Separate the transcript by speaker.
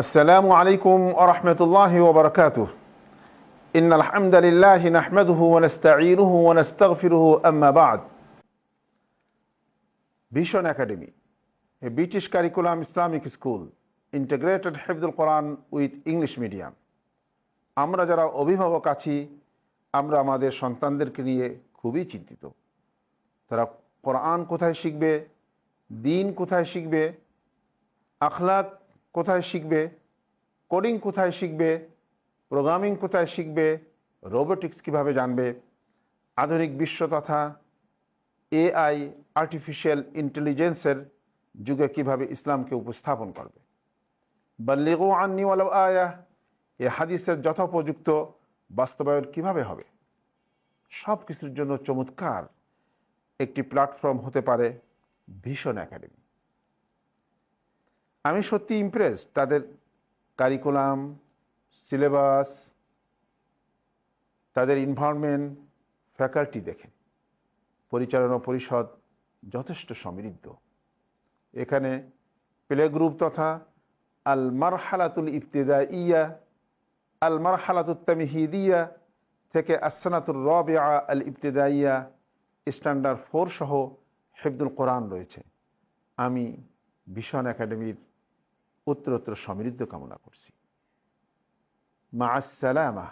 Speaker 1: আসসালামু আলাইকুম ওয়া রাহমাতুল্লাহি ওয়া বারাকাতুহু ইন্নাল হামদালিল্লাহি নাহমাদুহু ওয়া নাস্তাঈনুহু ওয়া নাস্তাগফিরুহু আম্মা বা'দ। Vision academy, a British curriculum Islamic school, integrated হিফজুল কোরআন উইথ ইংলিশ মিডিয়াম। আমরা যারা অভিভাবক আছি, আমরা আমাদের সন্তানদেরকে নিয়ে খুবই চিন্তিত। তারা কোরআন কোথায় শিখবে, দ্বীন কোথায় শিখবে, আখলাক কোথায় শিখবে, কোডিং কোথায় শিখবে, প্রোগ্রামিং কোথায় শিখবে, রোবোটিক্স কীভাবে জানবে, আধুনিক বিশ্ব তথা এআই আর্টিফিশিয়াল ইন্টেলিজেন্সের যুগে কিভাবে ইসলামকে উপস্থাপন করবে। বাল্লিগু আন্নি ওয়ালাউ আয়া, এ হাদিসের যথোপযুক্ত বাস্তবায়ন কিভাবে হবে, সব কিছুর জন্য চমৎকার একটি প্ল্যাটফর্ম হতে পারে ভিশন একাডেমি। আমি সত্যি ইমপ্রেসড তাদের কারিকুলাম, সিলেবাস, তাদের এনভায়রনমেন্ট, ফ্যাকাল্টি দেখে। পরিচালনা পরিষদ যথেষ্ট সমৃদ্ধ। এখানে প্লে গ্রুপ তথা আল মারহালাতুল ইবতিদাইয়া, আল মারহালাতুত তামহিদিয়া থেকে আসসানাতুর রাবিআ আল ইবতিদাইয়া, স্ট্যান্ডার্ড 4 সহ হিফজুল কোরআন রয়েছে। আমি ভিশন একাডেমির উত্তরোত্তর সমৃদ্ধ কামনা করছি। মা আসসালামা।